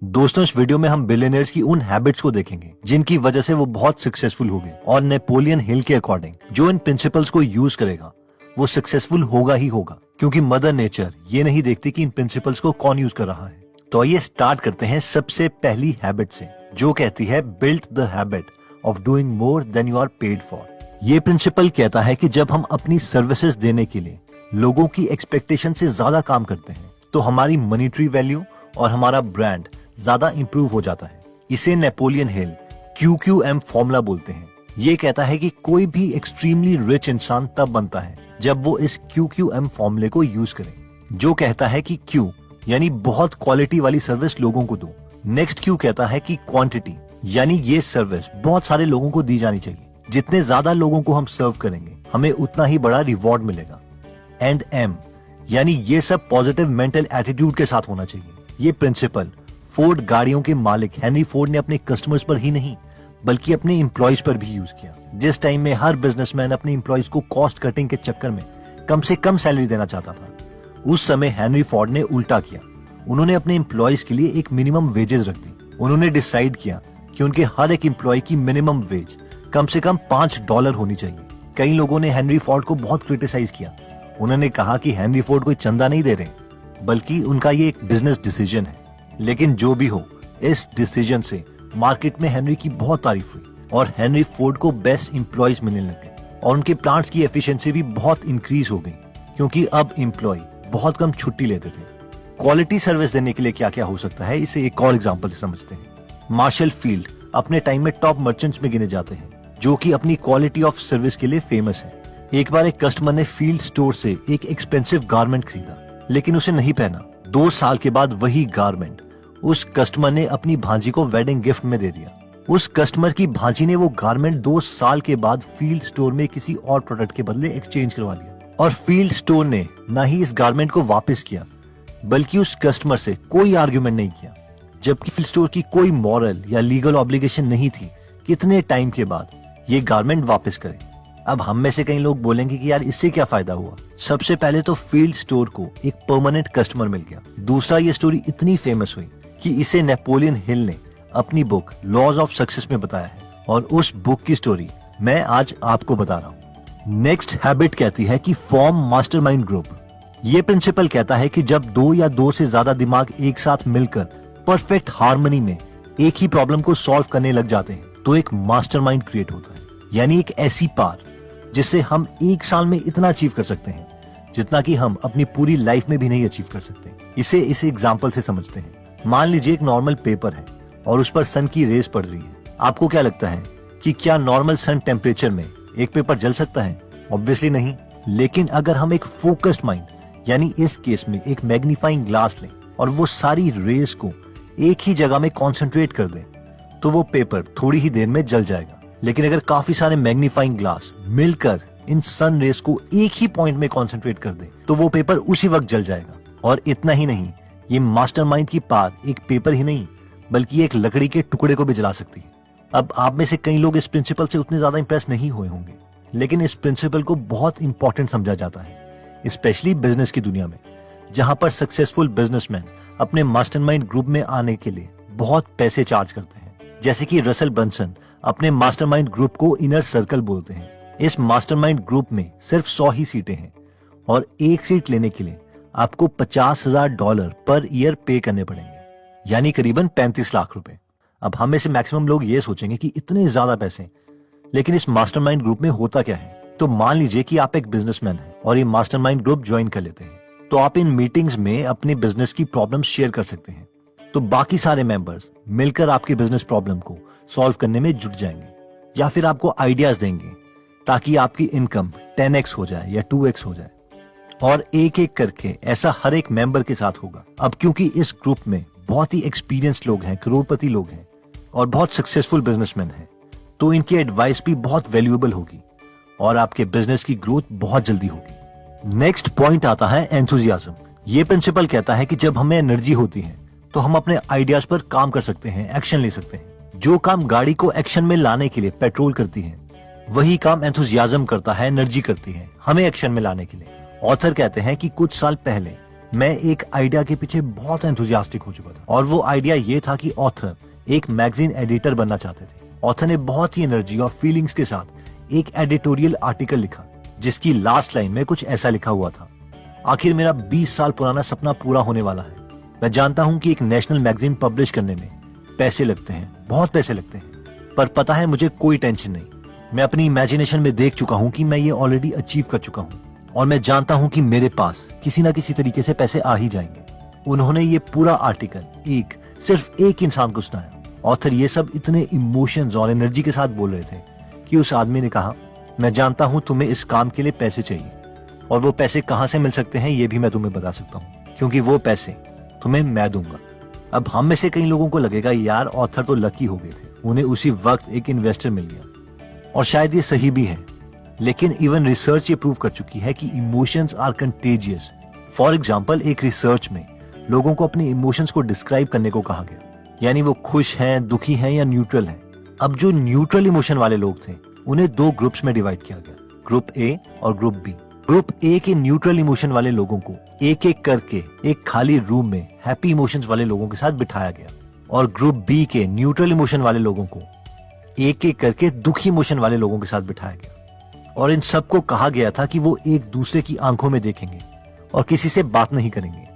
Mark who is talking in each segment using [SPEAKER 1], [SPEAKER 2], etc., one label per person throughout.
[SPEAKER 1] दोस्तों, इस वीडियो में हम बिलियनर्स की उन हैबिट्स को देखेंगे जिनकी वजह से वो बहुत सक्सेसफुल हो गए और नेपोलियन हिल के अकॉर्डिंग जो इन प्रिंसिपल्स को यूज करेगा वो सक्सेसफुल होगा ही होगा, क्योंकि मदर नेचर ये नहीं देखती कि इन प्रिंसिपल्स को कौन यूज कर रहा है। तो आइए स्टार्ट करते हैं सबसे पहली हैबिट से, जो कहती है build the habit of doing more than you are paid for. ये प्रिंसिपल कहता है कि जब हम अपनी सर्विसेज देने के लिए लोगों की एक्सपेक्टेशन से ज्यादा काम करते हैं तो हमारी मॉनेटरी वैल्यू और हमारा ब्रांड ज्यादा इंप्रूव हो जाता है। इसे नेपोलियन हिल QQM फॉर्मूला बोलते हैं। ये कहता है कि कोई भी एक्सट्रीमली रिच इंसान तब बनता है जब वो इस QQM फॉर्मूले को यूज करे, जो कहता है कि Q यानी बहुत क्वालिटी वाली सर्विस लोगों को दो। नेक्स्ट Q कहता है कि क्वांटिटी यानी ये सर्विस बहुत सारे लोगों को दी जानी चाहिए। जितने ज्यादा लोगों को हम सर्व करेंगे हमें उतना ही बड़ा रिवॉर्ड मिलेगा। एंड M यानी ये सब पॉजिटिव मेंटल एटीट्यूड के साथ होना चाहिए। ये प्रिंसिपल फोर्ड गाड़ियों के मालिक हेनरी फोर्ड ने अपने कस्टमर्स पर ही नहीं बल्कि अपने एम्प्लॉयज पर भी यूज किया। जिस टाइम में हर बिजनेसमैन अपने एम्प्लॉयज को कॉस्ट कटिंग के चक्कर में कम से कम सैलरी देना चाहता था, उस समय हेनरी फोर्ड ने उल्टा किया। उन्होंने अपने एम्प्लॉयज के लिए एक मिनिमम वेजेस रख दी। उन्होंने डिसाइड किया कि उनके हर एक एम्प्लॉय की मिनिमम वेज कम से कम $5 होनी चाहिए। कई लोगों ने हेनरी फोर्ड को बहुत क्रिटिसाइज किया। उन्होंने कहा कि हेनरी फोर्ड कोई चंदा नहीं दे रहे, बल्कि उनका ये एक बिजनेस डिसीजन है। लेकिन जो भी हो, इस डिसीजन से मार्केट में हेनरी की बहुत तारीफ हुई और हेनरी फोर्ड को बेस्ट एम्प्लॉयज मिलने लगे और उनके प्लांट्स की एफिशिएंसी भी बहुत इंक्रीज हो गई, क्योंकि अब एम्प्लॉय बहुत कम छुट्टी लेते थे। क्वालिटी सर्विस देने के लिए क्या क्या हो सकता है, इसे एक और एग्जांपल से समझते हैं। मार्शल फील्ड अपने टाइम में टॉप मर्चेंट्स में गिने जाते हैं, जो कि अपनी क्वालिटी ऑफ सर्विस के लिए फेमस है। एक बार एक कस्टमर ने फील्ड स्टोर से एक एक्सपेंसिव गारमेंट खरीदा, लेकिन उसे नहीं पहना। 2 साल के बाद वही गारमेंट उस कस्टमर ने अपनी भांजी को वेडिंग गिफ्ट में दे दिया। उस कस्टमर की भांजी ने वो गारमेंट 2 साल के बाद फील्ड स्टोर में किसी और प्रोडक्ट के बदले एक्सचेंज करवा लिया, और फील्ड स्टोर ने ना ही इस गारमेंट को वापस किया बल्कि उस कस्टमर से कोई आर्ग्यूमेंट नहीं किया, जबकि फील्ड स्टोर की कोई मॉरल या लीगल ऑब्लिगेशन नहीं थी कितने टाइम के बाद ये गारमेंट वापस करे। अब हम में से कई लोग बोलेंगे कि यार इससे क्या फायदा हुआ। सबसे पहले तो फील्ड स्टोर को एक परमानेंट कस्टमर मिल गया। दूसरा, ये स्टोरी इतनी फेमस हुई कि इसे नेपोलियन हिल ने अपनी बुक लॉज ऑफ सक्सेस में बताया है, और उस बुक की स्टोरी मैं आज आपको बता रहा हूँ। नेक्स्ट हैबिट कहती है कि फॉर्म मास्टरमाइंड ग्रुप। ये प्रिंसिपल कहता है कि जब 2 या 2 से ज्यादा दिमाग एक साथ मिलकर परफेक्ट हार्मनी में एक ही प्रॉब्लम को सॉल्व करने लग जाते हैं तो एक मास्टरमाइंड क्रिएट होता है, यानी एक ऐसी पार जिससे हम 1 साल में इतना अचीव कर सकते हैं जितना कि हम अपनी पूरी लाइफ में भी नहीं अचीव कर सकते। इसे एग्जांपल से समझते हैं। मान लीजिए एक नॉर्मल पेपर है और उस पर सन की रेस पड़ रही है। आपको क्या लगता है कि क्या नॉर्मल सन टेम्परेचर में एक पेपर जल सकता है? ऑब्वियसली नहीं। लेकिन अगर हम एक फोकस्ड माइंड यानी इस केस में एक मैग्नीफाइंग ग्लास लें और वो सारी रेस को एक ही जगह में कॉन्सेंट्रेट कर दें तो वो पेपर थोड़ी ही देर में जल जाएगा। लेकिन अगर काफी सारे मैग्नीफाइंग ग्लास मिलकर इन सन रेस को एक ही पॉइंट में कॉन्सेंट्रेट कर दे तो वो पेपर उसी वक्त जल जाएगा। और इतना ही नहीं, ये मास्टरमाइंड की पार एक पेपर ही नहीं बल्कि एक लकड़ी के टुकड़े को भी जला सकती है। अब आप में से कई लोग इस प्रिंसिपल से उतने ज्यादा इंप्रेस नहीं हुए होंगे, लेकिन इस प्रिंसिपल को बहुत इंपॉर्टेंट समझा जाता है, स्पेशली बिजनेस की दुनिया में, जहां पर सक्सेसफुल बिजनेसमैन अपने मास्टरमाइंड ग्रुप में आने के लिए बहुत पैसे चार्ज करते हैं। जैसे कि रसल ब्रंसन अपने मास्टरमाइंड ग्रुप को इनर सर्कल बोलते हैं। इस मास्टरमाइंड ग्रुप में सिर्फ 100 ही सीटें हैं और एक सीट लेने के लिए आपको $50,000 पर ईयर पे करने पड़ेंगे, यानी करीबन 35 लाख रुपए। अब हम में से मैक्सिमम लोग ये सोचेंगे कि इतने ज्यादा पैसे, लेकिन इस मास्टरमाइंड ग्रुप में होता क्या है। तो मान लीजिए कि आप एक बिजनेसमैन हैं और ये मास्टरमाइंड ग्रुप ज्वाइन कर लेते हैं, तो आप इन मीटिंग्स में अपने बिजनेस की प्रॉब्लम शेयर कर सकते हैं। तो बाकी सारे मेंबर्स मिलकर आपकी बिजनेस प्रॉब्लम को सॉल्व करने में जुट जाएंगे, या फिर आपको आइडियाज देंगे ताकि आपकी इनकम 10x हो जाए या 2x हो जाए। और एक एक करके ऐसा हर एक मेंबर के साथ होगा। अब क्योंकि इस ग्रुप में बहुत ही एक्सपीरियंस लोग हैं, करोड़पति लोग हैं और बहुत सक्सेसफुल बिजनेसमैन हैं, तो इनकी एडवाइस भी बहुत वैल्यूएबल होगी और आपके बिजनेस की ग्रोथ बहुत जल्दी होगी। नेक्स्ट पॉइंट आता है एंथुसियाज्म। ये प्रिंसिपल कहता है कि जब हमें एनर्जी होती है तो हम अपने आइडियाज पर काम कर सकते हैं, एक्शन ले सकते हैं। जो काम गाड़ी को एक्शन में लाने के लिए पेट्रोल करती है, वही काम एंथुसियाज्म करता है, एनर्जी करती है हमें एक्शन में लाने के लिए। ऑथर कहते हैं कि कुछ साल पहले मैं एक आइडिया के पीछे बहुत एंथुजियास्टिक हो चुका था और वो आइडिया ये था कि ऑथर एक मैगजीन एडिटर बनना चाहते थे। ऑथर ने बहुत ही एनर्जी और फीलिंग्स के साथ एक एडिटोरियल आर्टिकल लिखा जिसकी लास्ट लाइन में कुछ ऐसा लिखा हुआ था, आखिर मेरा 20 साल पुराना सपना पूरा होने वाला है। मैं जानता हूँ कि एक नेशनल मैगजीन पब्लिश करने में पैसे लगते हैं, बहुत पैसे लगते हैं, पर पता है मुझे कोई टेंशन नहीं। मैं अपनी इमेजिनेशन में देख चुका हूँ कि मैं ये ऑलरेडी अचीव कर चुका हूँ और मैं जानता हूँ कि मेरे पास किसी ना किसी तरीके से पैसे आ ही जाएंगे। उन्होंने ये पूरा आर्टिकल सिर्फ एक इंसान को सुनाया। ऑथर ये सब इतने इमोशंस और एनर्जी के साथ बोल रहे थे कि उस आदमी ने कहा, मैं जानता हूँ तुम्हें इस काम के लिए पैसे चाहिए और वो पैसे कहाँ से मिल सकते हैं ये भी मैं तुम्हें बता सकता हूँ, क्योंकि वो पैसे तुम्हें मैं दूंगा। अब हम में से कई लोगों को लगेगा यार ऑथर तो लकी हो गए थे, उन्हें उसी वक्त एक इन्वेस्टर मिल गया, और शायद ये सही भी है। लेकिन इवन रिसर्च ये प्रूव कर चुकी है कि emotions are contagious. For example, एक रिसर्च में लोगों को अपने इमोशंस को डिस्क्राइब करने को कहा गया, यानी वो खुश हैं, दुखी हैं या न्यूट्रल हैं। अब जो न्यूट्रल इमोशन वाले लोग थे उन्हें 2 ग्रुप्स में डिवाइड किया गया, ग्रुप ए और ग्रुप बी। ग्रुप ए के न्यूट्रल इमोशन वाले लोगों को एक एक करके एक खाली रूम में हैप्पी इमोशंस वाले लोगों के साथ बिठाया गया और ग्रुप बी के न्यूट्रल इमोशन वाले लोगों को एक एक करके दुखी इमोशन वाले लोगों के साथ बिठाया गया। और इन सबको कहा गया था कि वो एक दूसरे की आंखों में देखेंगे और किसी से बात नहीं करेंगे,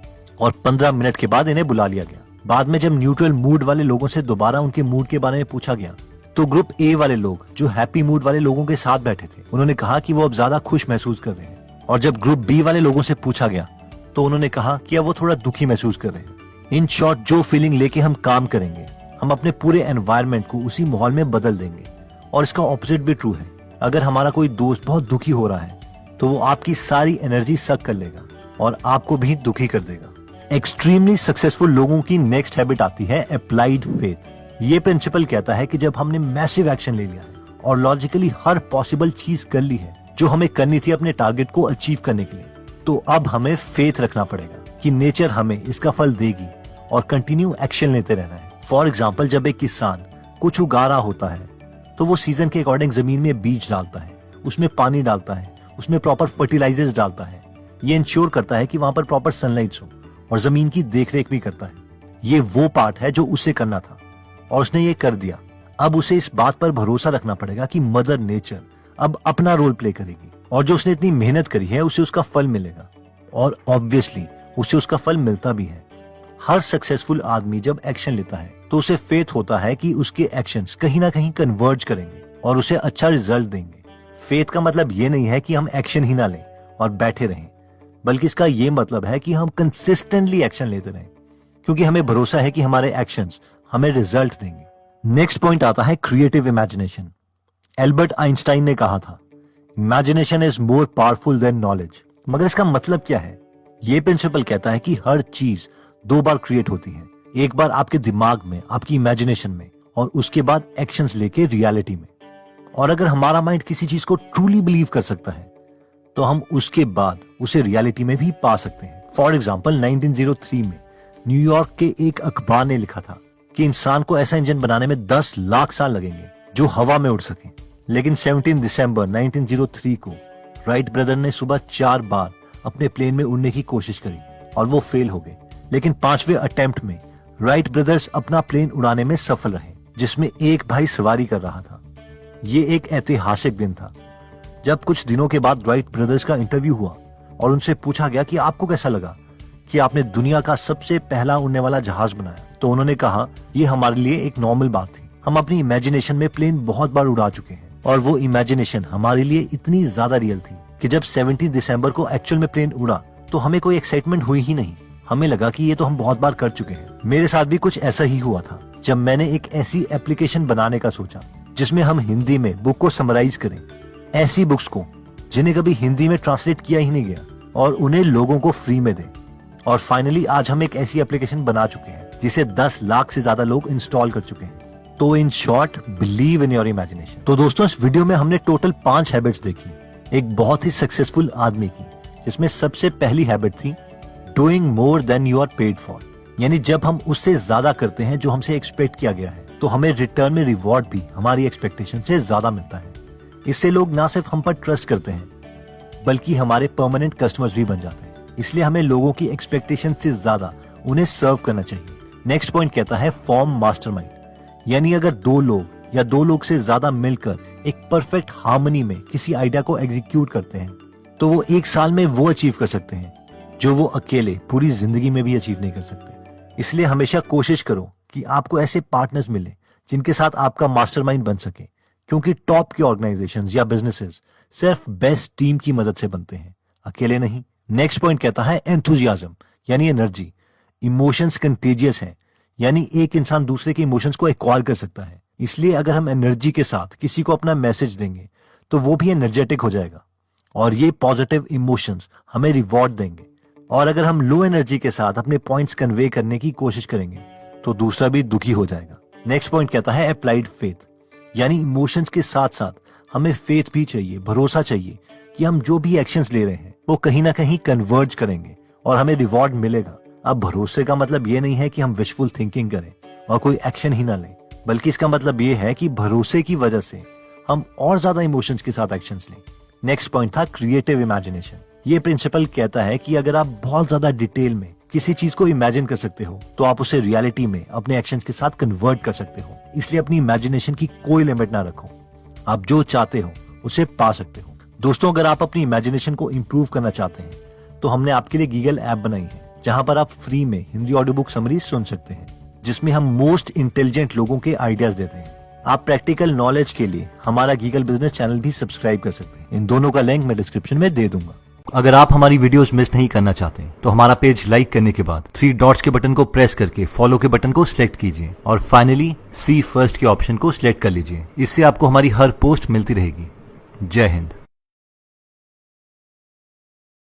[SPEAKER 1] और 15 मिनट के बाद इन्हें बुला लिया गया। बाद में जब न्यूट्रल मूड वाले लोगों से दोबारा उनके मूड के बारे में पूछा गया तो ग्रुप ए वाले लोग जो हैप्पी मूड वाले लोगों के साथ बैठे थे उन्होंने कहा कि वो अब ज्यादा खुश महसूस कर रहे हैं, और जब ग्रुप बी वाले लोगों से पूछा गया तो उन्होंने कहा कि अब वो थोड़ा दुखी महसूस कर रहे हैं। इन शॉर्ट, जो फीलिंग लेके हम काम करेंगे हम अपने पूरे एनवायरनमेंट को उसी माहौल में बदल देंगे। और इसका ऑपोजिट भी ट्रू है। अगर हमारा कोई दोस्त बहुत दुखी हो रहा है तो वो आपकी सारी एनर्जी सक कर लेगा और आपको भी दुखी कर देगा। एक्सट्रीमली सक्सेसफुल लोगों की नेक्स्ट हैबिट आती है अप्लाइड फेथ। ये प्रिंसिपल कहता है कि जब हमने मैसिव एक्शन ले लिया है और लॉजिकली हर पॉसिबल चीज कर ली है जो हमें करनी थी अपने टारगेट को अचीव करने के लिए, तो अब हमें फेथ रखना पड़ेगा कि नेचर हमें इसका फल देगी और कंटिन्यू एक्शन लेते रहना है। फॉर एग्जाम्पल, जब एक किसान कुछ उगा रहा होता है तो वो सीजन के अकॉर्डिंग जमीन में बीज डालता है, उसमें पानी डालता है, उसमें प्रॉपर फर्टिलाइजर्स डालता है। ये इंश्योर करता है कि वहां पर प्रॉपर सनलाइट हो और जमीन की देखरेख भी करता है। ये वो पार्ट है जो उसे करना था और उसने ये कर दिया। अब उसे इस बात पर भरोसा रखना पड़ेगा कि मदर नेचर अब अपना रोल प्ले करेगी और जो उसने इतनी मेहनत करी है उसे उसका फल मिलेगा, और ऑब्वियसली उसे उसका फल मिलता भी है। हर सक्सेसफुल आदमी जब एक्शन लेता है तो उसे फेथ होता है कि उसके एक्शंस कहीं ना कहीं कन्वर्ज करेंगे और उसे अच्छा रिजल्ट देंगे। फेथ का मतलब ये नहीं है कि हम एक्शन ही ना लें और बैठे रहें, बल्कि इसका ये मतलब है कि हम कंसिस्टेंटली एक्शन लेते रहें, क्योंकि हमें भरोसा है कि हमारे एक्शंस हमें रिजल्ट देंगे। नेक्स्ट पॉइंट आता है क्रिएटिव इमेजिनेशन। एल्बर्ट आइंस्टाइन ने कहा था, imagination is more powerful than knowledge. मगर इसका मतलब क्या है? ये प्रिंसिपल कहता है कि हर चीज 2 बार क्रिएट होती है, एक बार आपके दिमाग में, आपकी इमेजिनेशन में, और उसके बाद एक्शंस लेके रियलिटी में। और अगर हमारा माइंड किसी चीज को ट्रूली बिलीव कर सकता है तो हम उसके बाद उसे रियलिटी में भी पा सकते हैं। फॉर एग्जाम्पल, 1903 में न्यूयॉर्क के एक अखबार ने लिखा था कि इंसान को ऐसा इंजन बनाने में 10 लाख साल लगेंगे जो हवा में उड़ सके। लेकिन 17 दिसंबर 1903 को राइट ब्रदर ने सुबह 4 बार अपने प्लेन में उड़ने की कोशिश करी और वो फेल हो गए। लेकिन 5वें अटेम्प्ट में राइट ब्रदर्स अपना प्लेन उड़ाने में सफल रहे, जिसमें एक भाई सवारी कर रहा था। ये एक ऐतिहासिक दिन था। जब कुछ दिनों के बाद राइट ब्रदर्स का इंटरव्यू हुआ और उनसे पूछा गया कि आपको कैसा लगा कि आपने दुनिया का सबसे पहला उड़ने वाला जहाज बनाया, तो उन्होंने कहा, ये हमारे लिए एक नॉर्मल बात थी। हम अपनी इमेजिनेशन में प्लेन बहुत बार उड़ा चुके हैं और वो इमेजिनेशन हमारे लिए इतनी ज्यादा रियल थी कि जब 17 दिसंबर को एक्चुअल में प्लेन उड़ा तो हमें कोई एक्साइटमेंट हुई ही नहीं। हमें लगा कि ये तो हम बहुत बार कर चुके हैं। मेरे साथ भी कुछ ऐसा ही हुआ था जब मैंने एक ऐसी एप्लीकेशन बनाने का सोचा जिसमें हम हिंदी में बुक को समराइज करें, ऐसी बुक्स को जिन्हें कभी हिंदी में ट्रांसलेट किया ही नहीं गया, और उन्हें लोगों को फ्री में दें। और फाइनली आज हम एक ऐसी एप्लीकेशन बना चुके हैं जिसे 10 लाख से ज्यादा लोग इंस्टॉल कर चुके हैं। तो in short, believe in your imagination. तो दोस्तों, इस वीडियो में हमने टोटल 5 हैबिट्स देखी एक बहुत ही सक्सेसफुल आदमी की, जिसमें सबसे पहली हैबिट थी doing more than you are paid for. यानी जब हम उससे ज्यादा करते हैं जो हमसे एक्सपेक्ट किया गया है तो हमें रिटर्न में रिवॉर्ड भी हमारी एक्सपेक्टेशन से ज्यादा मिलता है। इससे लोग ना सिर्फ हम पर ट्रस्ट करते हैं बल्कि हमारे परमानेंट कस्टमर्स भी बन जाते हैं। इसलिए हमें लोगों की एक्सपेक्टेशन से ज्यादा उन्हें सर्व करना चाहिए। नेक्स्ट पॉइंट कहता है फॉर्म मास्टरमाइंड, यानी अगर दो लोग या दो लोग से ज्यादा मिलकर एक परफेक्ट हार्मनी में किसी आइडिया को एग्जीक्यूट करते हैं तो वो एक साल में वो अचीव कर सकते हैं जो वो अकेले पूरी जिंदगी में भी अचीव नहीं कर सकते। इसलिए हमेशा कोशिश करो कि आपको ऐसे पार्टनर्स मिले जिनके साथ आपका मास्टरमाइंड बन सके, क्योंकि टॉप के ऑर्गेनाइजेशंस या बिजनेसेस सिर्फ बेस्ट टीम की मदद से बनते हैं, अकेले नहीं। नेक्स्ट पॉइंट कहता है एंथुजियाज्म, यानी एनर्जी। इमोशंस कंटेजियस हैं, यानी एक इंसान दूसरे के इमोशंस को एक्वायर कर सकता है। इसलिए अगर हम एनर्जी के साथ किसी को अपना मैसेज देंगे तो वो भी एनर्जेटिक हो जाएगा और ये पॉजिटिव इमोशंस हमें रिवॉर्ड देंगे। और अगर हम लो एनर्जी के साथ अपने पॉइंट्स कन्वे करने की कोशिश करेंगे तो दूसरा भी दुखी हो जाएगा। नेक्स्ट पॉइंट कहता है अप्लाइड फेथ, यानी इमोशंस के साथ साथ हमें फेथ भी चाहिए, भरोसा चाहिए कि हम जो भी एक्शंस ले रहे हैं वो कहीं ना कहीं कन्वर्ज करेंगे और हमें रिवॉर्ड मिलेगा। अब भरोसे का मतलब ये नहीं है कि हम विशफुल थिंकिंग करें और कोई एक्शन ही ना लें, बल्कि इसका मतलब ये है कि भरोसे की वजह से हम और ज्यादा इमोशंस के साथ एक्शंस लें। नेक्स्ट पॉइंट था क्रिएटिव इमेजिनेशन। ये प्रिंसिपल कहता है कि अगर आप बहुत ज्यादा डिटेल में किसी चीज को इमेजिन कर सकते हो तो आप उसे रियलिटी में अपने एक्शंस के साथ कन्वर्ट कर सकते हो। इसलिए अपनी इमेजिनेशन की कोई लिमिट ना रखो, आप जो चाहते हो उसे पा सकते हो। दोस्तों, अगर आप अपनी इमेजिनेशन को इम्प्रूव करना चाहते हैं तो हमने आपके लिए गीगल ऐप बनाई है जहां पर आप फ्री में हिंदी ऑडियो बुक समरीज सुन सकते हैं, जिसमें हम मोस्ट इंटेलिजेंट लोगों के आइडियाज देते हैं। आप प्रैक्टिकल नॉलेज के लिए हमारा गीगल बिजनेस चैनल भी सब्सक्राइब कर सकते हैं। इन दोनों का लिंक मैं डिस्क्रिप्शन में दे दूंगा। अगर आप हमारी वीडियोस मिस नहीं करना चाहते तो हमारा पेज लाइक करने के बाद 3 डॉट्स के बटन को प्रेस करके फॉलो के बटन को सिलेक्ट कीजिए और फाइनली सी फर्स्ट के ऑप्शन को सिलेक्ट कर लीजिए। इससे आपको हमारी हर पोस्ट मिलती रहेगी। जय हिंद।